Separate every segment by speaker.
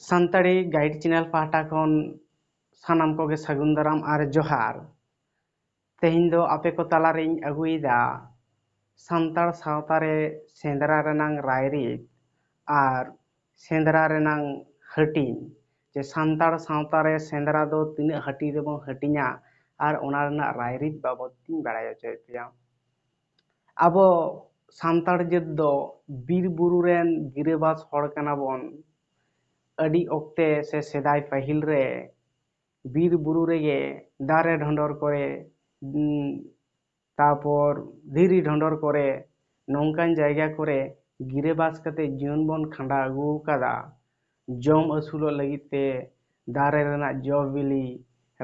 Speaker 1: Santali guide channel ᱯᱟᱦᱴᱟ ᱠᱷᱚᱱ ᱥᱟᱱᱟᱢ ᱠᱚᱜᱮ ᱥᱟᱹᱜᱩᱱ ᱫᱟᱨᱟᱢ ᱟᱨ ᱡᱚᱦᱟᱨ। ᱛᱮᱦᱮᱧ ᱫᱚ ᱟᱯᱮ ᱠᱚ ᱛᱟᱞᱟᱨᱤᱧ ᱟᱹᱜᱩᱭᱮᱫᱟ ᱥᱟᱱᱛᱟᱲ ᱥᱟᱶᱛᱟ ᱨᱮ ᱥᱮᱸᱫᱽᱨᱟ ᱨᱮᱱᱟᱜ ᱨᱟᱭᱨᱤᱛ ᱟᱨ ᱥᱮᱸᱫᱽᱨᱟ ᱨᱮᱱᱟᱜ ᱦᱟᱹᱴᱤᱧ ᱡᱮ ᱥᱟᱱᱛᱟᱲ ᱥᱟᱶᱛᱟ ᱨᱮ ᱥᱮᱸᱫᱽᱨᱟ ᱫᱚ ᱛᱤᱱᱟᱹᱜ ᱦᱟᱹᱴᱤᱧ ᱨᱮᱵᱚᱱ ᱦᱟᱹᱴᱤᱧᱟ ᱟᱨ ᱚᱱᱟ ᱨᱮᱱᱟᱜ ᱨᱟᱭᱨᱤᱛ ᱵᱟᱵᱚᱫ ᱛᱤᱧ ᱵᱟᱲᱟᱭ ᱦᱚᱪᱚᱭᱮᱫ ᱯᱮᱭᱟ। ᱟᱵᱚ ᱥᱟᱱᱛᱟᱲ ᱡᱟᱹᱛ ᱫᱚ ᱵᱤᱨ ᱵᱩᱨᱩ ᱨᱮᱱ ᱜᱤᱨᱟᱹᱵᱟᱥ ᱦᱚᱲ ᱠᱟᱱᱟ ᱵᱚᱱ। ᱟᱹᱰᱤ ᱚᱠᱛᱮ ᱥᱮ ᱥᱮᱫᱟᱭ ᱯᱟᱹᱦᱤᱞ ᱨᱮ ᱵᱤᱨ ᱵᱩᱨᱩ ᱨᱮᱜᱮ ᱫᱟᱨᱮ ᱰᱷᱚᱸᱰᱚᱨ ᱠᱚᱨᱮ ᱛᱟᱨᱯᱚর ᱫᱷᱤᱨᱤ ᱰᱷᱚᱸᱰᱚᱨ ᱠᱚᱨᱮ ᱱᱚᱝᱠᱟᱱ ᱡᱟᱭᱜᱟ ᱠᱚᱨᱮ ᱜᱤᱨᱟᱹᱵᱟᱥ ᱠᱟᱛᱮ ᱡᱤᱭᱚᱱ ᱵᱚᱱ ᱠᱷᱟᱸᱰᱟᱣ ᱟᱹᱜᱩ ᱟᱠᱟᱫᱟ। ᱡᱚᱢ ᱟᱹᱥᱩᱞᱚᱜ ᱞᱟᱹᱜᱤᱫ ᱛᱮ ᱫᱟᱨᱮ ᱨᱮᱱᱟᱜ ᱡᱚ ᱵᱤᱞᱤ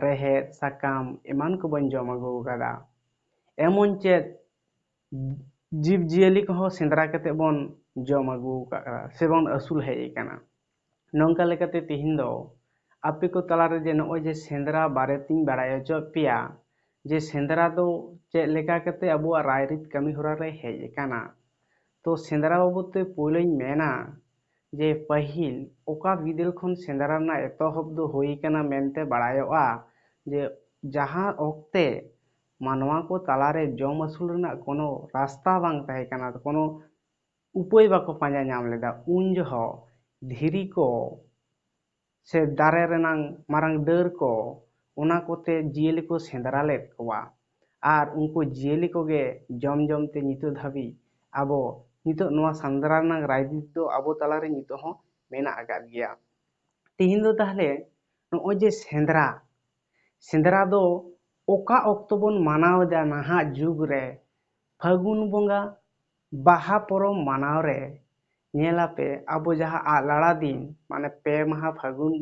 Speaker 1: ᱨᱮᱦᱮᱫ ᱥᱟᱠᱟᱢ ᱮᱢᱟᱱ ᱠᱚᱵᱚᱱ ᱡᱚᱢ ᱟᱹᱜᱩ ᱟᱠᱟᱫᱟ। এমন ᱪᱮᱫ জীব জিয়ালি কহᱚᱸ সেন্দ্রা কাতে বন জম আগু আকাদা সেবন আসুল হেজ আকানা নংকা লেকাতে তেহিᱧ ᱫᱚ ᱟᱯᱮ ᱠᱚ ᱛᱟᱞᱟᱨᱮ ᱡᱮ ᱱᱚᱜᱼᱚᱭ ᱡᱮ ᱥᱮᱸᱫᱽᱨᱟ ᱵᱟᱨᱮᱛᱤᱧ ᱵᱟᱲᱟᱭ ᱦᱚᱪᱚ ᱯᱮᱭᱟ ᱡᱮ ᱥᱮᱸᱫᱽᱨᱟ ᱫᱚ ᱪᱮᱫ ᱞᱮᱠᱟ ᱠᱟᱛᱮ ᱟᱵᱚᱣᱟᱜ ᱨᱟᱭᱨᱤᱛ ᱠᱟᱹᱢᱤ ᱦᱚᱨᱟ ᱨᱮ ᱦᱮᱡ ᱟᱠᱟᱱᱟ। ᱛᱚ ᱥᱮᱸᱫᱽᱨᱟ ᱵᱟᱵᱚᱫ ᱛᱮ ᱯᱳᱭᱞᱳᱧ ᱢᱮᱱᱟ ᱡᱮ ᱯᱟᱹᱦᱤᱞ ᱚᱠᱟ ᱵᱤᱫᱟᱹᱞ ᱠᱷᱚᱱ ᱥᱮᱸᱫᱽᱨᱟ ᱨᱮᱱᱟᱜ ᱮᱛᱚᱦᱚᱵ ᱫᱚ ᱦᱩᱭ ᱟᱠᱟᱱᱟ ᱢᱮᱱᱛᱮ ᱵᱟᱲᱟᱭᱚᱜᱼᱟ ᱡᱮ ᱡᱟᱦᱟᱸ ᱚᱠᱛᱮ ᱢᱟᱱᱣᱟ ᱠᱚ ᱛᱟᱞᱟᱨᱮ ᱡᱚᱢ ᱟᱹᱥᱩᱞ ᱨᱮᱱᱟᱜ কোনো রাস্তা ᱵᱟᱝ ᱛᱟᱦᱮᱸ ᱠᱟᱱᱟ কোনো উপায় বাকো পাঁজা ᱧᱟᱢ ᱞᱮᱫᱟ ᱩᱱ ᱡᱚᱦᱚᱜ ᱫᱷᱤᱨᱤ ᱠᱚ ᱥᱮ ᱫᱟᱨᱮ ᱨᱮᱱᱟᱝ ᱢᱟᱨᱟᱝ ᱰᱟᱹᱨ ᱠᱚ ᱚᱱᱟ ᱠᱚᱛᱮ ᱡᱤᱭᱟᱹᱞᱤ ᱠᱚ ᱥᱮᱸᱫᱽᱨᱟ ᱞᱮᱫ ᱠᱚᱣᱟ ᱟᱨ ᱩᱱᱠᱩ ᱡᱤᱭᱟᱹᱞᱤ ᱠᱚᱜᱮ ᱡᱚᱢ ᱡᱚᱢ ᱛᱮ ᱱᱤᱛᱚᱜ ᱫᱷᱟᱹᱵᱤᱡ ᱟᱵᱚ ᱱᱤᱛᱚᱜ ᱱᱚᱣᱟ ᱥᱮᱸᱫᱽᱨᱟ ᱨᱮᱱᱟᱜ ᱨᱟᱭᱨᱤᱛ ᱫᱚ ᱟᱵᱚ ᱛᱟᱞᱟᱨᱮ ᱱᱤᱛᱚᱜ ᱦᱚᱸ ᱢᱮᱱᱟᱜ ᱟᱠᱟᱫ ᱜᱮᱭᱟ। ᱛᱮᱦᱮᱧ ᱫᱚ ᱛᱟᱦᱞᱮ ᱱᱚᱜᱼᱚᱭ ᱡᱮ ᱥᱮᱸᱫᱽᱨᱟ ᱫᱚ ᱚᱠᱟ ᱚᱠᱛᱚ ᱵᱚᱱ ᱢᱟᱱᱟᱣ ᱮᱫᱟ ᱱᱟᱦᱟᱜ ᱡᱩᱜᱽ ᱨᱮ ᱯᱷᱟᱹᱜᱩᱱ ᱵᱚᱸᱜᱟ ᱵᱟᱦᱟ ᱯᱚᱨᱚᱵᱽ ᱢᱟᱱᱟᱣ ᱨᱮ ᱧᱮᱞᱟᱯᱮ ᱟᱵᱚ ᱡᱟᱦᱟᱸ ᱟᱜᱞᱟᱲᱟ ᱫᱤᱱ ᱢᱟᱱᱮ 2 ᱢᱟᱦᱟ ᱯᱷᱟᱹᱜᱩᱱ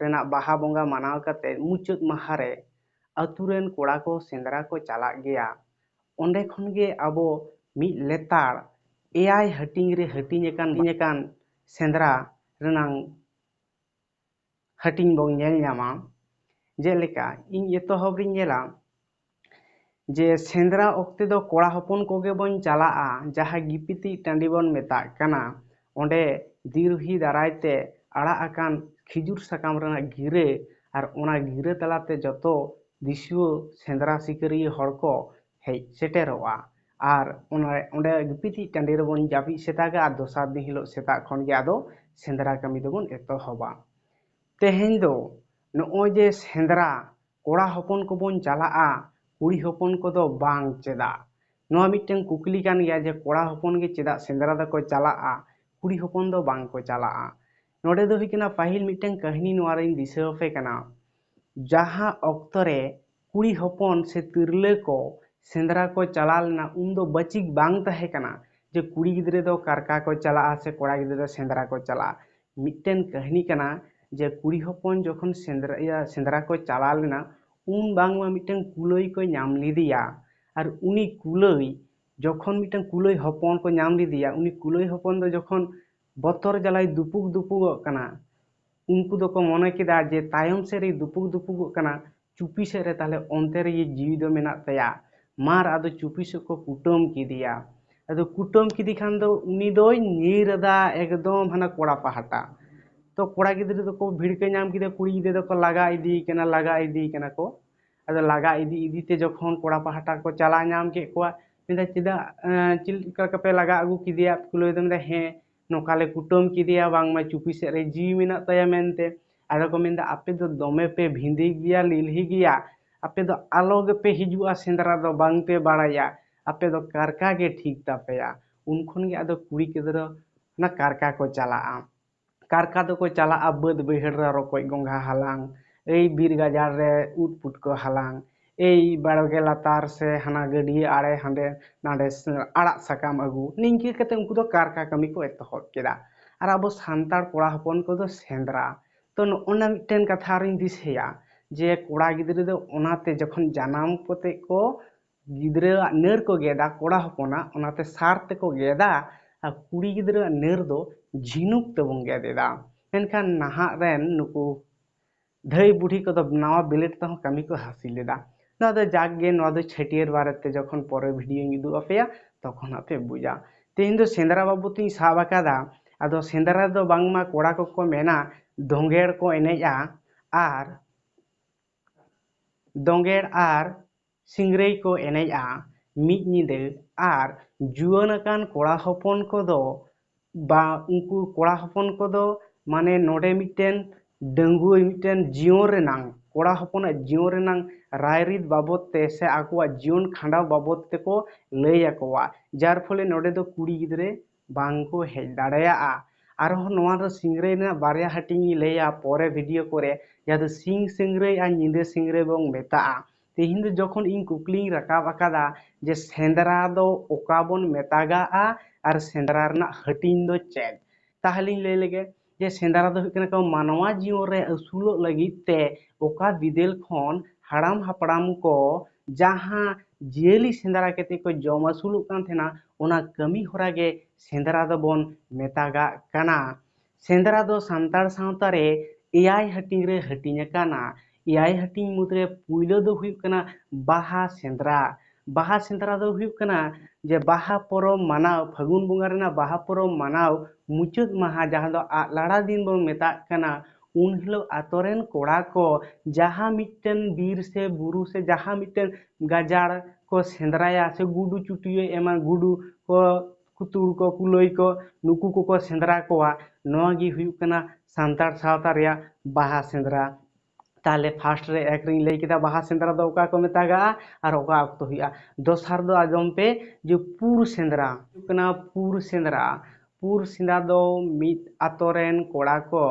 Speaker 1: ᱨᱮᱱᱟᱜ ᱵᱟᱦᱟ ᱵᱚᱸᱜᱟ ᱢᱟᱱᱟᱣ ᱠᱟᱛᱮ ᱢᱩᱪᱟᱹᱫ ᱢᱟᱦᱟ ᱨᱮ ᱟᱛᱩ ᱨᱮᱱ ᱠᱚᱲᱟ ᱠᱚ ᱥᱮᱸᱫᱽᱨᱟ ᱠᱚ ᱪᱟᱞᱟᱜ ᱜᱮᱭᱟ। ᱚᱸᱰᱮ ᱠᱷᱚᱱ ᱜᱮ ᱟᱵᱚ ᱢᱤᱫ ᱞᱮᱛᱟᱲ eyay ᱦᱟᱹᱴᱤᱧ ᱨᱮ ᱦᱟᱹᱴᱤᱧ ᱟᱠᱟᱱ ᱥᱮᱸᱫᱽᱨᱟ ᱨᱮᱱᱟᱜ ᱦᱟᱹᱴᱤᱧ ᱵᱚᱱ ᱧᱮᱞ ᱧᱟᱢᱟ। ᱡᱮᱞᱮᱠᱟ ᱤᱧ ᱮᱛᱚᱦᱚᱵ ᱨᱤᱧ ᱧᱮᱞᱟ ᱡᱮ ᱥᱮᱸᱫᱽᱨᱟ ᱚᱠᱛᱮ ᱫᱚ ᱠᱚᱲᱟ ᱦᱚᱯᱚᱱ ᱠᱚᱜᱮ ᱵᱚᱱ ᱪᱟᱞᱟᱜᱼᱟ ᱡᱟᱦᱟᱸ ᱜᱤᱯᱤᱛᱤᱡ ᱴᱟᱺᱰᱤ ᱵᱚᱱ ᱢᱮᱛᱟᱜ ᱠᱟᱱᱟ ᱚᱸᱰᱮ ᱫᱤᱨᱦᱤ ᱫᱟᱨᱟᱭ ᱛᱮ ᱟᱲᱟᱜ ᱟᱠᱟᱱ ᱠᱷᱤᱡᱩᱨ ᱥᱟᱠᱟᱢ ᱨᱮᱱᱟᱜ ᱜᱤᱨᱟᱹ ᱟᱨ ᱚᱱᱟ ᱜᱤᱨᱟᱹ ᱛᱟᱞᱟᱛᱮ ᱡᱚᱛᱚ ᱫᱤᱥᱩᱣᱟᱹ ᱥᱮᱸᱫᱽᱨᱟ ᱥᱤᱠᱟᱹᱨᱤᱭᱟᱹ ᱦᱚᱲ ᱠᱚ ᱦᱮᱡ ᱥᱮᱴᱮᱨᱚᱜᱼᱟ ᱟᱨ ᱚᱸᱰᱮ ᱜᱤᱯᱤᱛᱤᱡ ᱴᱟᱺᱰᱤ ᱨᱮᱵᱚᱱ ᱡᱟᱹᱯᱤᱫ ᱥᱮᱛᱟᱜᱟ ᱟᱨ ᱫᱚᱥᱟᱨ ᱫᱤᱱ ᱦᱤᱞᱳᱜ ᱥᱮᱛᱟᱜ ᱠᱷᱚᱱ ᱜᱮ ᱟᱫᱚ ᱥᱮᱸᱫᱽᱨᱟ ᱠᱟᱹᱢᱤ ᱫᱚᱵᱚᱱ ᱮᱛᱚᱦᱚᱵᱟ। ᱛᱮᱦᱮᱧ ᱫᱚ ᱱᱚᱜᱼᱚᱭ ᱡᱮ ᱥᱮᱸᱫᱽᱨᱟ ᱠᱚᱲᱟ ᱦᱚᱯᱚᱱ ᱠᱚᱵᱚᱱ ᱪᱟᱞᱟᱜᱼᱟ ᱠᱩᱲᱤ ᱦᱚᱯᱚᱱ ᱠᱚᱫᱚ ᱵᱟᱝ ᱪᱮᱫᱟᱜ ᱱᱚᱣᱟ ᱢᱤᱫᱴᱮᱱ ᱠᱩᱠᱞᱤ ᱠᱟᱱ ᱜᱮᱭᱟ ᱡᱮ ᱠᱚᱲᱟ ᱦᱚᱯᱚᱱ ᱜᱮ ᱪᱮᱫᱟᱜ ᱥᱮᱸᱫᱽᱨᱟ ᱫᱚᱠᱚ ᱪᱟᱞᱟᱜᱼᱟ ᱠᱩᱲᱤ ᱦᱚᱯᱚᱱ ᱫᱚ ᱵᱟᱝ ᱠᱚ ᱪᱟᱞᱟᱜᱼᱟ। ᱱᱚᱰᱮ ᱫᱚ ᱦᱩᱭ ᱠᱟᱱᱟ ᱯᱟᱹᱦᱤᱞ ᱢᱤᱫᱴᱮᱱ ᱠᱟᱹᱦᱱᱤ ᱱᱚᱣᱟ ᱨᱤᱧ ᱫᱤᱥᱟᱹ ᱟᱯᱮ ᱠᱟᱱᱟ ᱡᱟᱦᱟᱸ ᱚᱠᱛᱚ ᱨᱮ ᱠᱩᱲᱤ ᱦᱚᱯᱚᱱ ᱥᱮ ᱛᱤᱨᱞᱟᱹ ᱠᱚ ᱥᱮᱸᱫᱽᱨᱟ ᱠᱚ ᱪᱟᱞᱟᱣ ᱞᱮᱱᱟ ᱩᱱ ᱫᱚ ᱵᱟᱹᱪᱤᱠ ᱵᱟᱝ ᱛᱟᱦᱮᱸ ᱠᱟᱱᱟ ᱡᱮ ᱠᱩᱲᱤ ᱜᱤᱫᱽᱨᱟᱹ ᱫᱚ ᱠᱟᱨᱠᱟ ᱠᱚ ᱪᱟᱞᱟᱜᱼᱟ ᱥᱮ ᱠᱚᱲᱟ ᱜᱤᱫᱽᱨᱟᱹ ᱫᱚ ᱥᱮᱸᱫᱽᱨᱟ ᱠᱚ ᱪᱟᱞᱟᱜᱼᱟ ᱢᱤᱫᱴᱮᱱ ᱠᱟᱹᱦᱱᱤ ᱠᱟᱱᱟ ᱡᱮ ᱠᱩᱲᱤ ᱦᱚᱯᱚᱱ ᱡᱚᱠᱷᱚᱱ ᱥᱮᱸᱫᱽᱨᱟ ᱠᱚ ᱪᱟᱞᱟᱣ ᱞᱮᱱᱟ ᱩᱱ ᱵᱟᱝᱢᱟ ᱢᱤᱫᱴᱮᱱ ᱠᱩᱞᱟᱹᱭ ᱠᱚ ᱧᱟᱢ ᱞᱮᱫᱮᱭᱟ ᱟᱨ ᱩᱱᱤ ᱠᱩᱞᱟᱹᱭ ᱡᱚᱠᱷᱚᱱ ᱢᱤᱫᱴᱮᱱ ᱠᱩᱞᱟᱹᱭ ᱦᱚᱯᱚᱱ ᱠᱚ ᱧᱟᱢ ᱞᱮᱫᱮᱭᱟ ᱩᱱᱤ ᱠᱩᱞᱟᱹᱭ ᱦᱚᱯᱚᱱ ᱫᱚ ᱡᱚᱠᱷᱚᱱ ᱵᱚᱛᱚᱨ ᱡᱟᱞᱟᱭ ᱫᱩᱯᱩᱠ ᱫᱩᱯᱩᱜᱚᱜ ᱠᱟᱱᱟ ᱩᱱᱠᱩ ᱫᱚᱠᱚ ᱢᱚᱱᱮ ᱠᱮᱫᱟ ᱡᱮ ᱛᱟᱭᱚᱢ ᱥᱮᱫ ᱨᱮ ᱫᱩᱯᱩᱠ ᱫᱩᱯᱩᱜᱚᱜ ᱠᱟᱱᱟ ᱪᱩᱯᱤ ᱥᱮᱫ ᱨᱮ ᱛᱟᱦᱞᱮ ᱚᱱᱛᱮ ᱨᱮᱜᱮ ᱡᱤᱣᱤ ᱫᱚ ᱢᱮᱱᱟᱜ ᱛᱟᱭᱟ ᱢᱟᱨ ᱟᱫᱚ ᱪᱩᱯᱤ ᱥᱮᱫ ᱠᱚ ᱠᱩᱴᱟᱹᱢ ᱠᱮᱫᱮᱭᱟ ᱟᱫᱚ ᱠᱩᱴᱟᱹᱢ ᱠᱮᱫᱮ ᱠᱷᱟᱱ ᱫᱚ ᱩᱱᱤ ᱫᱚᱭ ᱧᱤᱨ ᱟᱫᱟ ᱮᱠᱫᱚᱢ ᱦᱟᱱᱟ ᱠᱚᱲᱟ ᱯᱟᱦᱴᱟ ᱛᱚ ᱠᱚᱲᱟ ᱜᱤᱫᱽᱨᱟᱹ ᱫᱚᱠᱚ ᱵᱷᱤᱲᱠᱟᱹ ᱧᱟᱢ ᱠᱮᱫᱟ ᱠᱩᱲᱤ ᱜᱤᱫᱽᱨᱟᱹ ᱫᱚᱠᱚ ᱞᱟᱜᱟ ᱤᱫᱤ ᱠᱟᱱᱟ ᱠᱚ ᱟᱫᱚ ᱞᱟᱜᱟ ᱤᱫᱤᱛᱮ ᱡᱚᱠᱷᱚᱱ ᱠᱚᱲᱟ ᱯᱟᱦᱴᱟ ᱠᱚ ᱪᱟᱞᱟᱣ ᱧᱟᱢ ᱠᱮᱫ ᱠᱚᱣᱟ ᱢᱮᱱᱫᱟ ᱪᱮᱫᱟᱜ ᱪᱮᱫ ᱞᱮᱠᱟ ᱯᱮ ᱞᱟᱜᱟ ᱟᱹᱜᱩ ᱠᱮᱫᱮᱭᱟ ᱠᱩᱞᱟᱹᱭ ᱫᱚ ᱢᱮᱱᱫᱟ ᱦᱮᱸ ᱱᱚᱝᱠᱟ ᱞᱮ ᱠᱩᱴᱟᱹᱢ ᱠᱮᱫᱮᱭᱟ ᱵᱟᱝᱢᱟ ᱪᱩᱯᱤ ᱥᱮᱫ ᱨᱮ ᱡᱤᱣᱤ ᱢᱮᱱᱟᱜ ᱛᱟᱭᱟ ᱢᱮᱱᱛᱮ ᱟᱫᱚ ᱠᱚ ᱢᱮᱱᱫᱟ ᱟᱯᱮ ᱫᱚ ᱫᱚᱢᱮ ᱯᱮ ᱵᱷᱤᱸᱫᱟᱹᱲ ᱜᱮᱭᱟ ᱞᱤᱞᱦᱤ ᱜᱮᱭᱟ ᱟᱯᱮ ᱫᱚ ᱟᱞᱚ ᱜᱮᱯᱮ ᱦᱤᱡᱩᱜᱼᱟ ᱥᱮᱸᱫᱽᱨᱟ ᱫᱚ ᱵᱟᱝ ᱯᱮ ᱵᱟᱲᱟᱭᱟ ᱟᱯᱮ ᱫᱚ ᱠᱟᱨᱠᱟ ᱜᱮ ᱴᱷᱤᱠ ᱛᱟᱯᱮᱭᱟ ᱩᱱ ᱠᱷᱚᱱ ᱜᱮ ᱟᱫᱚ ᱠᱩᱲᱤ ᱜᱤᱫᱽᱨᱟᱹ ᱚᱱᱟ ᱠᱟᱨᱠᱟ ᱠᱚ ᱪᱟᱞᱟᱜᱼᱟ ᱠᱟᱨᱠᱟ ᱫᱚᱠᱚ ᱪᱟᱞᱟᱜᱼᱟ ᱵᱟᱹᱫ ᱵᱟᱹᱭᱦᱟᱹᱲ ᱨᱮ ᱨᱚᱠᱚᱡ ᱜᱚᱸᱜᱷᱟ ᱦᱟᱞᱟᱝ ᱮᱭ ᱵᱤᱨ ᱜᱟᱡᱟᱲ ᱨᱮ ᱩᱫ ᱯᱩᱴᱠᱟᱹ ᱦᱟᱞᱟᱝ ᱮᱭ ᱵᱟᱲᱜᱮ ᱞᱟᱛᱟᱨ ᱥᱮ ᱦᱟᱱᱟ ᱜᱟᱹᱰᱭᱟᱹ ᱟᱲᱮ ᱦᱟᱸᱰᱮ ᱱᱟᱰᱮ ᱟᱲᱟᱜ ᱥᱟᱠᱟᱢ ᱟᱹᱜᱩ ᱱᱤᱝᱠᱟᱹ ᱠᱟᱛᱮ ᱩᱱᱠᱩ ᱫᱚ ᱠᱟᱨᱠᱟ ᱠᱟᱹᱢᱤ ᱠᱚ ᱮᱛᱚᱦᱚᱵ ᱠᱮᱫᱟ ᱟᱨ ᱟᱵᱚ ᱥᱟᱱᱛᱟᱲ ᱠᱚᱲᱟ ᱦᱚᱯᱚᱱ ᱠᱚᱫᱚ ᱥᱮᱸᱫᱽᱨᱟ ᱛᱚ ᱱᱚᱜᱼᱚᱱᱟ ᱢᱤᱫᱴᱮᱱ ᱠᱟᱛᱷᱟ ᱟᱨᱤᱧ ᱫᱤᱥᱟᱹᱭᱟ ᱡᱮ ᱠᱚᱲᱟ ᱜᱤᱫᱽᱨᱟᱹ ᱫᱚ ᱚᱱᱟᱛᱮ ᱡᱚᱠᱷᱚᱱ ᱡᱟᱱᱟᱢ ᱠᱟᱛᱮ ᱠᱚ ᱜᱤᱫᱽᱨᱟᱹᱣᱟᱜ ᱱᱟᱹᱨ ko geda ᱠᱚᱲᱟ ᱦᱚᱯᱚᱱᱟᱜ ᱚᱱᱟᱛᱮ ᱥᱟᱨ ᱛᱮᱠᱚ ᱜᱮᱫᱟ ᱟᱨ ᱠᱩᱲᱤ ᱜᱤᱫᱽᱨᱟᱹᱣᱟᱜ ᱱᱟᱹᱨ ᱫᱚ ঝিনুক ᱛᱮᱵᱚᱱ ᱜᱮᱫ ᱮᱫᱟ ᱢᱮᱱᱠᱷᱟन ᱱᱟᱦᱟᱜ ᱨᱮᱱ ᱱᱩᱠᱩ ᱫᱷᱟᱹᱭ ᱵᱩᱰᱷᱤ ᱠᱚᱫᱚ ᱱᱟᱣᱟ ᱵᱤᱞᱮᱴ ᱛᱮᱦᱚᱸ ᱠᱟᱹᱢᱤ ᱠᱚ ᱦᱟᱹᱥᱤᱞ ᱮᱫᱟ ᱱᱚᱣᱟ ᱫᱚ ᱡᱟᱠᱜᱮ ᱱᱚᱣᱟ ᱫᱚ ᱪᱷᱟᱹᱴᱭᱟᱹᱨ ᱵᱟᱨᱮᱛᱮ ᱡᱚᱠᱷᱚᱱ ᱯᱚᱨᱮ ᱵᱷᱤᱰᱤᱭᱳᱧ ᱩᱫᱩᱜ ᱟᱯᱮᱭᱟ ᱛᱚᱠᱷᱚᱱ ᱦᱟᱸᱜ ᱯᱮ ᱵᱩᱡᱟ ᱛᱮᱦᱮᱧ ᱫᱚ ᱥᱮᱸᱫᱽᱨᱟ ᱵᱟᱵᱚᱫ ᱛᱤᱧ ᱥᱟᱵ ᱟᱠᱟᱫᱟ ᱟᱫᱚ ᱥᱮᱸᱫᱽᱨᱟ ᱫᱚ ᱵᱟᱝᱢᱟ ᱠᱚᱲᱟ ᱠᱚᱠᱚ ᱢᱮᱱᱟ ᱫᱳᱸᱜᱮᱲ ᱠᱚ ᱮᱱᱮᱡᱼᱟ ᱟᱨ ᱫᱳᱸᱜᱮᱲ ᱟᱨ ᱥᱤᱝᱨᱟᱹᱭ ᱠᱚ ᱮᱱᱮᱡᱼᱟ ᱢᱤᱫ ᱧᱤᱫᱟᱹ ᱟᱨ ᱡᱩᱣᱟᱹᱱ ᱟᱠᱟᱱ ᱠᱚᱲᱟ ᱦᱚᱯᱚᱱ ᱠᱚᱫᱚ ᱩᱱᱠᱩ ᱠᱚᱲᱟ ᱦᱚᱯᱚᱱ ᱠᱚᱫᱚ ᱢᱟᱱᱮ ᱱᱚᱰᱮ ᱢᱤᱫᱴᱮᱱ ᱰᱟᱺᱜᱩᱣᱟᱹ ᱢᱤᱫᱴᱮᱱ ᱡᱤᱭᱚᱱ ᱨᱮᱱᱟᱝ ᱠᱚᱲᱟ ᱦᱚᱯᱚᱱᱟᱜ ᱡᱤᱭᱚᱱ ᱨᱮᱱᱟᱝ ᱨᱟᱭᱨᱤᱛ ᱵᱟᱵᱚᱫ ᱛᱮ ᱥᱮ ᱟᱠᱚᱣᱟᱜ ᱡᱤᱭᱚᱱ ᱠᱷᱟᱸᱰᱟᱣ ᱵᱟᱵᱚᱫ ᱛᱮᱠᱚ ᱞᱟᱹᱭ ᱟᱠᱚᱣᱟ, ᱡᱟᱨ ᱯᱷᱚᱞᱮ ᱱᱚᱰᱮ ᱫᱚ ᱠᱩᱲᱤ ᱜᱤᱫᱽᱨᱟᱹ ᱵᱟᱝᱠᱚ ᱦᱮᱡ ᱫᱟᱲᱮᱭᱟᱜᱼᱟ। ᱟᱨᱦᱚᱸ ᱱᱚᱣᱟ ᱫᱚ ᱥᱤᱝᱨᱟᱹᱭ ᱨᱮᱱᱟᱜ ᱵᱟᱨᱭᱟ ᱦᱟᱹᱴᱤᱧ ᱤᱧ ᱞᱟᱹᱭᱟ ᱯᱚᱨᱮ ᱵᱷᱤᱰᱤᱭᱳ ᱠᱚᱨᱮ, ᱡᱟᱦᱟᱸ ᱫᱚ ᱥᱤᱧ ᱥᱤᱝᱨᱟᱹᱭ ᱟᱨ ᱧᱤᱫᱟᱹ ᱥᱤᱝᱨᱟᱹᱭ ᱵᱚᱱ ᱢᱮᱛᱟᱜᱼᱟ। ᱛᱮᱦᱮᱧ ᱫᱚ ᱡᱚᱠᱷᱚᱱ ᱤᱧ ᱠᱩᱠᱞᱤᱧ ᱨᱟᱠᱟᱵ ᱟᱠᱟᱫᱟ ᱡᱮ ᱥᱮᱸᱫᱽᱨᱟ ᱫᱚ ᱚᱠᱟ ᱵᱚᱱ ᱢᱮᱛᱟᱜᱟᱜᱼᱟ ᱟᱨ ᱥᱮᱸᱫᱽᱨᱟ ᱨᱮᱱᱟग ᱦᱟᱹᱴᱤᱧ ᱫᱚ ᱪᱮᱫ, ᱛᱟᱦᱚᱞᱮᱧ ᱞᱟᱹᱭ ᱞᱮᱜᱮ ᱡᱮ ᱥᱮᱸᱫᱽᱨᱟ ᱫᱚ ᱦᱩᱭᱩᱜ ᱠᱟᱱᱟ ᱢᱟᱱᱣᱟ ᱡᱤᱭᱚᱱ ᱨᱮ ᱟᱹᱥᱩᱞᱚᱜ ᱞᱟᱹᱜᱤᱫ ᱛᱮ ᱚᱠᱟ ᱵᱤᱫᱟᱹᱞ ᱠᱷᱚᱱ ᱦᱟᱲᱟᱢ ᱦᱟᱯᱲᱟᱢ ᱠᱚ ᱡᱟᱦᱟᱸ ᱡᱤᱭᱟᱹᱞᱤ ᱥᱮᱸᱫᱽᱨᱟ ᱠᱟᱛᱮ ᱠᱚ ᱡᱚᱢ ᱟᱹᱥᱩᱞᱚᱜ ᱠᱟᱱ ᱛᱟᱦᱮᱱᱟ ᱚᱱᱟ ᱠᱟᱹᱢᱤ ᱦᱚᱨᱟ ᱜᱮ ᱥᱮᱸᱫᱽᱨᱟ ᱫᱚᱵᱚᱱ ᱢᱮᱛᱟᱜᱟᱜ ᱠᱟᱱᱟ। ᱥᱮᱸᱫᱽᱨᱟ ᱫᱚ ᱥᱟᱱᱛᱟᱲ ᱥᱟᱶᱛᱟ ᱨᱮ eyᱟᱭ ᱦᱟᱹᱴᱤᱧ ᱨᱮ ᱦᱟᱹᱴᱤᱧ ᱟᱠᱟᱱᱟ। eyᱟᱭ ᱦᱟᱹᱴᱤᱧ ᱢᱩᱫᱽᱨᱮ ᱯᱩᱭᱞᱳ ᱫᱚ ᱦᱩᱭᱩᱜ ᱠᱟᱱᱟ ᱵᱟᱦᱟ ᱥᱮᱸᱫᱽᱨᱟ। ᱵᱟᱦᱟ ᱥᱮᱸᱫᱽᱨᱟ ᱫᱚ ᱦᱩᱭᱩᱜ ᱠᱟᱱᱟ ᱡᱮ ᱵᱟᱦᱟ ᱯᱚᱨᱚᱵᱽ ᱢᱟᱱᱟᱣ ᱯᱷᱟᱹᱜᱩᱱ ᱵᱚᱸᱜᱟ ᱨᱮᱱᱟᱜ ᱵᱟᱦᱟ ᱯᱚᱨᱚᱵᱽ ᱢᱟᱱᱟᱣ ᱢᱩᱪᱟᱹᱫ ᱢᱟᱦᱟ ᱡᱟᱦᱟᱸ ᱫᱚ ᱟᱜ ᱞᱟᱲᱟ ᱫᱤᱱ ᱵᱚᱱ ᱢᱮᱛᱟᱜ ᱠᱟᱱᱟ, ᱩᱱ ᱦᱤᱞᱳᱜ ᱟᱛᱳ ᱨᱮᱱ ᱠᱚᱲᱟ ᱠᱚ ᱡᱟᱦᱟᱸ ᱢᱤᱫᱴᱮᱱ ᱵᱤᱨ ᱥᱮ ᱵᱩᱨᱩ ᱥᱮ ᱡᱟᱦᱟᱸ ᱢᱤᱫᱴᱮᱱ ᱜᱟᱡᱟᱲ ᱠᱚ ᱥᱮᱸᱫᱽᱨᱟᱭᱟ ᱥᱮ ᱜᱩᱰᱩ ᱪᱩᱴᱭᱟᱹ ᱮᱢᱟᱱ ᱜᱩᱰᱩ ᱠᱚ ᱛᱩᱲ ᱠᱚ ᱠᱩᱞᱟᱹᱭ ᱠᱚ ᱱᱩᱠᱩ ᱠᱚᱠᱚ ᱥᱮᱸᱫᱽᱨᱟ ᱠᱚᱣᱟ, ᱱᱚᱣᱟ ᱜᱮ ᱦᱩᱭᱩᱜ ᱠᱟᱱᱟ ᱥᱟᱱᱛᱟᱲ ᱥᱟᱶᱛᱟ ᱨᱮᱭᱟᱜ ᱵᱟᱦᱟ ᱥᱮᱸᱫᱽᱨᱟ। ᱛᱟᱦᱚᱞᱮ ᱯᱷᱟᱥᱴ ᱨᱮ ᱮᱠ ᱨᱤᱧ ᱞᱟᱹᱭ ᱠᱮᱫᱟ ᱵᱟᱦᱟ ᱥᱮᱸᱫᱽᱨᱟ ᱫᱚ ᱚᱠᱟ ᱠᱚ ᱢᱮᱛᱟᱜᱟᱜᱼᱟ ᱟᱨ ᱚᱠᱟ ᱚᱠᱛᱚ ᱦᱩᱭᱩᱜᱼᱟ। ᱫᱚᱥᱟᱨ ᱫᱚ ᱟᱸᱡᱚᱢ ᱯᱮ ᱡᱮ ᱯᱩᱨ ᱥᱮᱸᱫᱽᱨᱟ ᱦᱩᱭᱩᱜ ᱠᱟᱱᱟ ᱯᱩᱨ ᱥᱮᱸᱫᱽᱨᱟ। ᱯᱩᱨ ᱥᱮᱸᱫᱽᱨᱟ ᱫᱚ ᱢᱤᱫ ᱟᱛᱳ ᱨᱮᱱ ᱠᱚᱲᱟ ᱠᱚ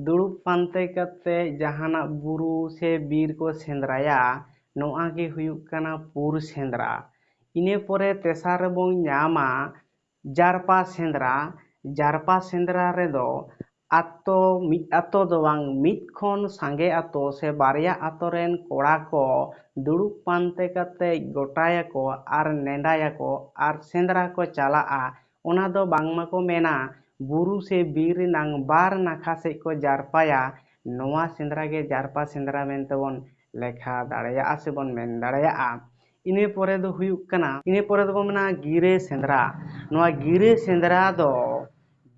Speaker 1: ᱫᱩᱲᱩᱵ ᱯᱟᱱᱛᱮ ᱠᱟᱛᱮ ᱡᱟᱦᱟᱱᱟᱜ ᱵᱩᱨᱩ ᱥᱮ ᱵᱤᱨ ᱠᱚ ᱥᱮᱸᱫᱽᱨᱟᱭᱟ, ᱱᱚᱣᱟ ᱜᱮ ᱦᱩᱭᱩᱜ ᱠᱟᱱᱟ ᱯᱩᱨ ᱥᱮᱸᱫᱽᱨᱟ। ᱤᱱᱟᱹ ᱯᱚᱨᱮ ᱛᱮᱥᱟᱨ ᱨᱮᱵᱚᱱ ᱧᱟᱢᱟ ᱡᱟᱨᱯᱟ ᱥᱮᱸᱫᱽᱨᱟ। ᱡᱟᱨᱯᱟ ᱥᱮᱸᱫᱽᱨᱟ ᱨᱮᱫᱚ ᱢᱤᱫ ᱟᱛᱳ ᱫᱚ ᱵᱟᱝ ᱢᱤᱫ ᱠᱷᱚᱱ ᱥᱟᱸᱜᱮ ᱟᱛᱳ ᱥᱮ ᱵᱟᱨᱭᱟ ᱟᱛᱳ ᱨᱮᱱ ᱠᱚᱲᱟ ko ᱫᱩᱲᱩᱵ ᱯᱟᱱᱛᱮ ᱠᱟᱛᱮ ᱜᱚᱴᱟᱭᱟᱠᱚ ᱟᱨ ᱱᱮᱰᱟᱭᱟᱠᱚ ᱟᱨ ᱥᱮᱸᱫᱽᱨᱟ ko ᱪᱟᱞᱟᱜᱼᱟ। ᱚᱱᱟ ᱫᱚ ᱵᱟᱝᱢᱟ ᱠᱚ ᱢᱮᱱᱟ ᱵᱩᱨᱩ ᱥᱮ ᱵᱤᱨ ᱨᱮᱱᱟᱝ ᱵᱟᱨ ᱱᱟᱠᱷᱟ ᱥᱮᱫ ᱠᱚ ᱡᱟᱨᱯᱟᱭᱟ, ᱱᱚᱣᱟ ᱥᱮᱸᱫᱽᱨᱟ ᱜᱮ ᱡᱟᱨᱯᱟ ᱥᱮᱸᱫᱽᱨᱟ ᱢᱮᱱᱛᱮᱵᱚᱱ ᱞᱮᱠᱷᱟ ᱫᱟᱲᱮᱭᱟᱜᱼᱟ ᱥᱮᱵᱚᱱ ᱢᱮᱱ ᱫᱟᱲᱮᱭᱟᱜᱼᱟ। ᱤᱱᱟᱹ ᱯᱚᱨᱮ ᱫᱚ ᱦᱩᱭᱩᱜ ᱠᱟᱱᱟ ᱤᱱᱟᱹ ᱯᱚᱨᱮ ᱫᱚᱵᱚᱱ ᱢᱮᱱᱟ ᱜᱤᱨᱟᱹ ᱥᱮᱸᱫᱽᱨᱟ। ᱱᱚᱣᱟ ᱜᱤᱨᱟᱹ ᱥᱮᱸᱫᱽᱨᱟ ᱫᱚ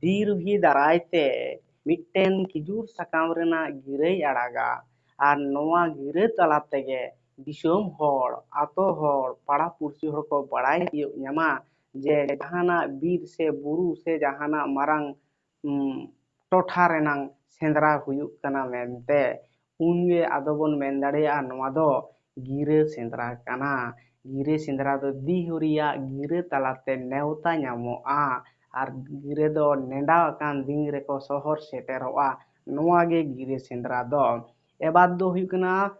Speaker 1: ᱰᱤᱨᱵᱷᱤ ᱫᱟᱨᱟᱭ ᱛᱮ ᱢᱤᱫᱴᱮᱱ ᱠᱷᱤᱡᱩᱨ ᱥᱟᱠᱟᱢ ᱨᱮᱱᱟᱜ ᱜᱤᱨᱟᱹᱭ ᱟᱲᱟᱜᱟ ᱟᱨ ᱱᱚᱣᱟ ᱜᱤᱨᱟᱹ ᱛᱟᱞᱟ ᱛᱮᱜᱮ ᱫᱤᱥᱚᱢ ᱦᱚᱲ ᱟᱛᱳ ᱦᱚᱲ ᱯᱟᱲᱟ ᱯᱩᱲᱥᱤ ᱦᱚᱲ ᱠᱚ ᱵᱟᱲᱟᱭ ᱛᱤᱭᱳᱜ ᱧᱟᱢᱟ ᱡᱮ ᱡᱟᱦᱟᱱᱟᱜ ᱵᱤᱨ ᱥᱮ ᱵᱩᱨᱩ ᱥᱮ ᱡᱟᱦᱟᱱᱟᱜ ᱢᱟᱨᱟᱝ ᱴᱚᱴᱷᱟ ᱨᱮᱱᱟᱝ ᱥᱮᱸᱫᱽᱨᱟ ᱦᱩᱭᱩᱜ ᱠᱟᱱᱟ ᱢᱮᱱᱛᱮ, ᱩᱱᱜᱮ ᱟᱫᱚ ᱵᱚᱱ ᱢᱮᱱ ᱫᱟᱲᱮᱭᱟᱜᱼᱟ ᱱᱚᱣᱟ ᱫᱚ ᱜᱤᱨᱟᱹ ᱥᱮᱸᱫᱽᱨᱟ ᱠᱟᱱᱟ। ᱜᱤᱨᱟᱹ ᱥᱮᱸᱫᱽᱨᱟ ᱫᱚ ᱫᱤᱦᱩᱨᱤᱭᱟᱜ ᱜᱤᱨᱟᱹ ᱛᱟᱞᱟᱛᱮ ᱱᱮᱣᱛᱟ ᱧᱟᱢᱚᱜᱼᱟ ᱟᱨ ᱜᱤᱨᱟᱹ ᱫᱚ ᱱᱮᱰᱟ ᱟᱠᱟᱱ ᱫᱤᱱ ᱨᱮᱠᱚ ᱥᱚᱦᱚᱨ ᱥᱮᱴᱮᱨᱚᱜᱼᱟ। ᱱᱚᱣᱟ ᱜᱮ ᱜᱤᱨᱟᱹ ᱥᱮᱸᱫᱽᱨᱟ ᱫᱚ। ᱮᱵᱟᱨ ᱫᱚ ᱦᱩᱭᱩᱜ ᱠᱟᱱᱟ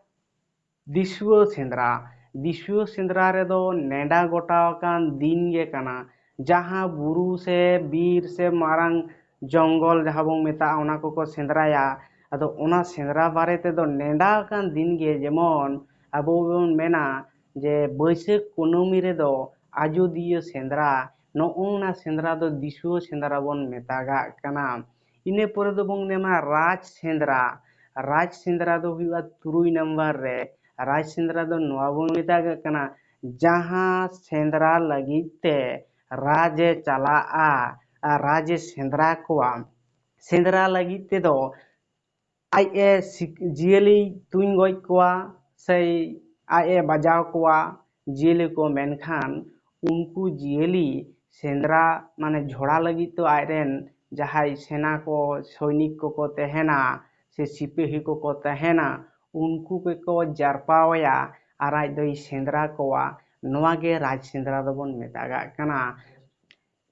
Speaker 1: ᱫᱤᱥᱩᱣᱟᱹ ᱥᱮᱸᱫᱽᱨᱟ। ᱫᱤᱥᱩᱣᱟᱹ ᱥᱮᱸᱫᱽᱨᱟ ᱨᱮᱫᱚ ᱱᱮᱰᱟ ᱜᱚᱴᱟ ᱟᱠᱟᱱ ᱫᱤᱱ ᱜᱮ ᱠᱟᱱᱟ। ᱡᱟᱦᱟᱸ ᱵᱩᱨᱩ ᱥᱮ ᱵᱤᱨ ᱥᱮ ᱢᱟᱨᱟᱝ ᱡᱚᱝᱜᱚᱞ ᱡᱟᱦᱟᱸ ᱵᱚᱱ ᱢᱮᱛᱟᱜᱼᱟ ᱚᱱᱟ ᱠᱚᱠᱚ ᱥᱮᱸᱫᱽᱨᱟᱭᱟ, ᱟᱫᱚ ᱚᱱᱟ ᱥᱮᱸᱫᱽᱨᱟ ᱵᱟᱨᱮ ᱛᱮᱫᱚ ᱱᱮᱰᱟ ᱟᱠᱟᱱ ᱫᱤᱱ ᱜᱮ ᱡᱮᱢᱚᱱ ᱟᱵᱚ ᱵᱚᱱ ᱢᱮᱱᱟ ᱡᱮ ᱵᱟᱹᱭᱥᱟᱹᱠᱷ ᱠᱩᱱᱟᱹᱢᱤ ᱨᱮᱫᱚ ᱟᱡᱳᱫᱤᱭᱟᱹ ᱥᱮᱸᱫᱽᱨᱟ, ᱱᱚᱜᱼᱚᱱᱟ ᱥᱮᱸᱫᱽᱨᱟ ᱫᱚ ᱫᱤᱥᱩᱣᱟᱹ ᱥᱮᱸᱫᱽᱨᱟ ᱵᱚᱱ ᱢᱮᱛᱟᱜᱟᱜ ᱠᱟᱱᱟ। ᱤᱱᱟᱹ ᱯᱚᱨᱮ ᱫᱚᱵᱚᱱ ᱧᱟᱢᱟ ᱨᱟᱡᱽ ᱥᱮᱸᱫᱽᱨᱟ। ᱨᱟᱡᱽ ᱥᱮᱸᱫᱽᱨᱟ ᱫᱚ ᱦᱩᱭᱩᱜᱼᱟ 3 ᱱᱟᱢᱵᱟᱨ ᱨᱮ। ᱨᱟᱡᱽ ᱥᱮᱸᱫᱽᱨᱟ ᱫᱚ ᱱᱚᱣᱟ ᱵᱚᱱ ᱢᱮᱛᱟᱜᱟᱜ ᱠᱟᱱᱟ ᱡᱟᱦᱟᱸ ᱥᱮᱸᱫᱽᱨᱟ ᱞᱟᱹᱜᱤᱫ te ᱨᱟᱡᱽ ᱮ ᱪᱟᱞᱟᱜᱼᱟ ᱟᱨ ᱨᱟᱡᱽ ᱮ ᱥᱮᱸᱫᱽᱨᱟ ᱠᱚᱣᱟ। ᱥᱮᱸᱫᱽᱨᱟ ᱞᱟᱹᱜᱤᱫ ᱛᱮᱫᱚ ᱟᱡ ᱮ ᱡᱤᱭᱟᱹᱞᱤ ᱛᱩᱧ ᱜᱚᱡ ᱠᱚᱣᱟ ᱥᱮ ᱟᱡ ᱮ ᱵᱟᱡᱟᱣ ᱠᱚᱣᱟ ᱡᱤᱭᱟᱹᱞᱤ ko, ᱢᱮᱱᱠᱷᱟᱱ ᱩᱱᱠᱩ ᱡᱤᱭᱟᱹᱞᱤ ᱥᱮᱸᱫᱽᱨᱟ ᱢᱟᱱᱮ ᱡᱷᱚᱲᱟ ᱞᱟᱹᱜᱤᱫ ᱛᱚ ᱟᱡᱨᱮᱱ ᱡᱟᱦᱟᱸᱭ ᱥᱮᱱᱟ ko ᱥᱳᱭᱱᱤᱠ ᱠᱚᱠᱚ ᱛᱟᱦᱮᱱᱟ ᱥᱮ ᱥᱤᱯᱟᱹᱦᱤ ᱠᱚᱠᱚ ᱛᱟᱦᱮᱱᱟ, ᱩᱱᱠᱩ ᱜᱮᱠᱚ ᱡᱟᱨᱯᱟᱣᱟᱭᱟ ᱟᱨ ᱟᱡ ᱫᱚᱭ ᱥᱮᱸᱫᱽᱨᱟ ᱠᱚᱣᱟ। ᱱᱚᱣᱟ ᱜᱮ ᱨᱟᱡᱽ ᱥᱮᱸᱫᱽᱨᱟ ᱫᱚᱵᱚᱱ ᱢᱮᱛᱟᱜᱟᱜ ᱠᱟᱱᱟ।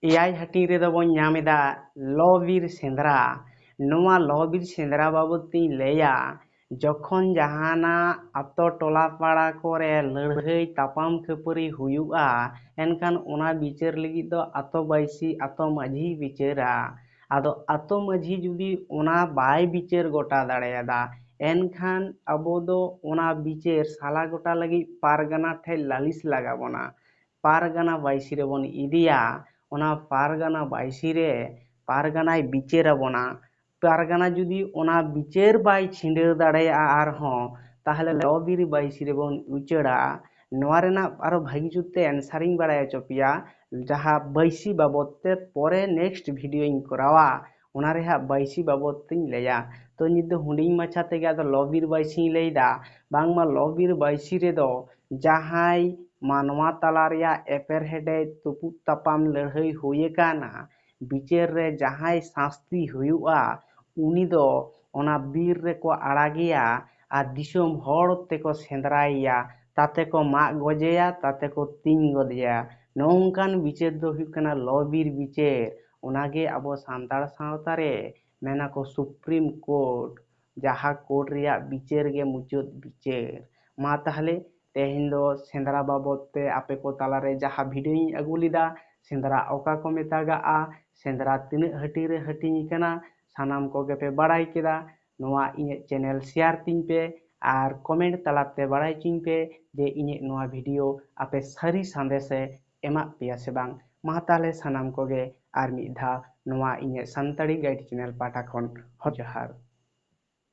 Speaker 1: eyᱟᱭ ᱦᱟᱹᱴᱤᱧ ᱨᱮᱫᱚ ᱵᱚᱱ ᱧᱟᱢ ᱮᱫᱟ ᱞᱚᱼᱵᱤᱨ ᱥᱮᱸᱫᱽᱨᱟ। ᱱᱚᱣᱟ ᱞᱚᱼᱵᱤᱨ ᱥᱮᱸᱫᱽᱨᱟ ᱵᱟᱵᱚᱫ ᱛᱤᱧ ᱞᱟᱹᱭᱟ ᱡᱚᱠᱷᱚᱱ ᱡᱟᱦᱟᱱᱟᱜ ᱟᱛᱳ ᱴᱚᱞᱟ ᱯᱟᱲᱟ ᱠᱚᱨᱮ ᱞᱟᱹᱲᱦᱟᱹᱭ ᱛᱟᱯᱟᱢ ᱠᱷᱟᱹᱯᱟᱹᱨᱤ ᱦᱩᱭᱩᱜᱼᱟ, ᱮᱱᱠᱷᱟᱱ ᱚᱱᱟ ᱵᱤᱪᱟᱹᱨ ᱞᱟᱹᱜᱤᱫ ᱫᱚ ᱟᱛᱳ ᱵᱟᱭᱥᱤ ᱟᱛᱳ ᱢᱟᱺᱡᱷᱤᱭ ᱵᱤᱪᱟᱹᱨᱟ। ᱟᱫᱚ ᱟᱛᱳ ᱢᱟᱺᱡᱷᱤ ᱡᱩᱫᱤ ᱚᱱᱟ ᱵᱟᱭ ᱵᱤᱪᱟᱹᱨ ᱜᱚᱴᱟ ᱫᱟᱲᱮᱭᱟᱫᱟ, ᱮᱱᱠᱷᱟᱱ ᱟᱵᱚ ᱫᱚ ᱚᱱᱟ ᱵᱤᱪᱟᱹᱨ ᱥᱟᱞᱟ ᱜᱚᱴᱟ ᱞᱟᱹᱜᱤᱫ ᱯᱟᱨᱜᱟᱱᱟ ᱴᱷᱮᱡ ᱞᱟᱹᱞᱤᱥ ᱞᱟᱜᱟᱣ ᱵᱚᱱᱟ। ᱯᱟᱨᱜᱟᱱᱟ ᱵᱟᱭᱥᱤ ᱨᱮᱵᱚᱱ ᱤᱫᱤᱭᱟ, ᱚᱱᱟ ᱯᱟᱨᱜᱟᱱᱟ ᱵᱟᱭᱥᱤ ᱨᱮ ᱯᱟᱨᱜᱟᱱᱟᱭ ᱵᱤᱪᱟᱹᱨ ᱟᱵᱚᱱᱟ। ᱯᱟᱨᱜᱟᱱᱟ ᱡᱩᱫᱤ ᱚᱱᱟ ᱵᱤᱪᱟᱹᱨ ᱵᱟᱭ ᱪᱷᱤᱸᱰᱟᱹᱣ ᱫᱟᱲᱮᱭᱟᱜᱼᱟ ᱟᱨᱦᱚᱸ, ᱛᱟᱦᱚᱞᱮ ᱞᱚᱼᱵᱤᱨ ᱵᱟᱭᱥᱤ ᱨᱮᱵᱚᱱ ᱩᱪᱟᱹᱲᱟ। ᱱᱚᱣᱟ ᱨᱮᱱᱟᱜ ᱟᱨᱚ ᱵᱷᱟᱹᱜᱤ ᱡᱩᱛ ᱛᱮ ᱮᱱᱥᱟᱨᱤᱧ ᱵᱟᱲᱟᱭ ᱦᱚᱪᱚ ᱯᱮᱭᱟ। ᱡᱟᱦᱟᱸ ᱵᱟᱹᱭᱥᱤ ᱵᱟᱵᱚᱫ ᱛᱮ ᱯᱚᱨᱮ ᱱᱮᱠᱥᱴ ᱵᱷᱤᱰᱤᱭᱳᱧ ᱠᱚᱨᱟᱣᱟ, ᱚᱱᱟ ᱨᱮᱦᱟᱸᱜ ᱵᱟᱹᱭᱥᱤ ᱵᱟᱵᱚᱫ ᱛᱮᱧ ᱞᱟᱹᱭᱟ। ᱛᱚ ᱱᱤᱛ ᱫᱚ ᱦᱩᱰᱤᱧ ᱢᱟᱪᱷᱟ ᱛᱮᱜᱮ ᱟᱫᱚ ᱞᱚᱼᱵᱤᱨ ᱵᱟᱹᱭᱥᱤᱧ ᱞᱟᱹᱭᱫᱟ, ᱵᱟᱝᱢᱟ ᱞᱚᱼᱵᱤᱨ ᱵᱟᱹᱭᱥᱤ ᱨᱮᱫᱚ ᱡᱟᱦᱟᱸᱭ ᱢᱟᱱᱣᱟ ᱛᱟᱞᱟ ᱨᱮᱭᱟᱜ ᱮᱯᱮᱨᱦᱮᱰᱮᱡ ᱛᱩᱯᱩᱜ ᱛᱟᱯᱟᱢ ᱞᱟᱹᱲᱦᱟᱹᱭ ᱦᱩᱭ ᱟᱠᱟᱱᱟ, ᱵᱤᱪᱟᱹᱨ ᱨᱮ ᱡᱟᱦᱟᱸᱭ ᱥᱟᱥᱛᱤ ᱦᱩᱭᱩᱜᱼᱟ, ᱩᱱᱤ ᱫᱚ ᱚᱱᱟ ᱵᱤᱨ ᱨᱮᱠᱚ ᱟᱲᱟᱜᱮᱭᱟ ᱟᱨ ᱫᱤᱥᱚᱢ ᱦᱚᱲ ᱛᱮᱠᱚ ᱥᱮᱸᱫᱽᱨᱟᱭᱮᱭᱟ, ᱛᱟᱛᱮ ᱠᱚ ᱢᱟᱜ ᱜᱚᱡᱮᱭᱟ, ᱛᱟᱛᱮ ᱠᱚ ᱛᱤᱧ ᱜᱚᱫᱮᱭᱟ। ᱱᱚᱝᱠᱟᱱ ᱵᱤᱪᱟᱹᱨ ᱫᱚ ᱦᱩᱭᱩᱜ ᱠᱟᱱᱟ ᱞᱚᱼᱵᱤᱨ ᱵᱤᱪᱟᱹᱨ। ᱚᱱᱟᱜᱮ ᱟᱵᱚ ᱥᱟᱱᱛᱟᱲ ᱥᱟᱶᱛᱟ ᱨᱮ ᱢᱮᱱᱟᱠᱚ ᱥᱩᱯᱨᱤᱢ ᱠᱳᱨᱴ, ᱡᱟᱦᱟᱸ ᱠᱳᱨᱴ ᱨᱮᱭᱟᱜ ᱵᱤᱪᱟᱹᱨ ᱜᱮ ᱢᱩᱪᱟᱹᱫ ᱵᱤᱪᱟᱹᱨ। ᱢᱟ ᱛᱟᱦᱚᱞᱮ ᱛᱮᱦᱮᱧ ᱫᱚ ᱥᱮᱸᱫᱽᱨᱟ ᱵᱟᱵᱚᱫ ᱛᱮ ᱟᱯᱮ ᱠᱚ ᱛᱟᱞᱟᱨᱮ ᱡᱟᱦᱟᱸ ᱵᱷᱤᱰᱤᱭᱳᱧ ᱟᱹᱜᱩ ᱞᱮᱫᱟ, ᱥᱮᱸᱫᱽᱨᱟ ᱚᱠᱟ ᱠᱚ ᱢᱮᱛᱟᱜᱟᱜᱼᱟ, ᱥᱮᱸᱫᱽᱨᱟ ᱛᱤᱱᱟᱹᱜ ᱦᱟᱹᱴᱤᱧ ᱨᱮ ᱦᱟᱹᱴᱤᱧ ᱟᱠᱟᱱᱟ, ᱥᱟᱱᱟᱢ ᱠᱚᱜᱮ ᱯᱮ ᱵᱟᱲᱟᱭ ᱠᱮᱫᱟ। ᱱᱚᱣᱟ ᱤᱧᱟᱹᱜ ᱪᱮᱱᱮᱞ ᱥᱮᱭᱟᱨ ᱛᱤᱧ ᱯᱮ ᱟᱨ ᱠᱚᱢᱮᱱᱴ ᱛᱟᱞᱟᱛᱮ ᱵᱟᱲᱟᱭ ᱦᱚᱪᱚᱧ ᱯᱮ ᱡᱮ ᱤᱧᱟᱹᱜ ᱱᱚᱣᱟ ᱵᱷᱤᱰᱤᱭᱳ ᱟᱯᱮ ᱥᱟᱹᱨᱤ ᱥᱟᱸᱫᱮᱥᱮ ᱮᱢᱟᱜ ᱯᱮᱭᱟ ᱥᱮ ᱵᱟᱝ। ᱢᱟ ᱛᱟᱦᱚᱞᱮ ᱥᱟᱱᱟᱢ ᱠᱚᱜᱮ ᱟᱨ ᱢᱤᱫ ᱫᱷᱟᱣ ᱱᱚᱣᱟ ᱤᱧᱟᱹᱜ ᱥᱟᱱᱛᱟᱲᱤ ᱜᱟᱭᱤᱰ ᱪᱮᱱᱮᱞ ᱯᱟᱦᱴᱟ ᱠᱷᱚᱱ ᱡᱚᱦᱟᱨ।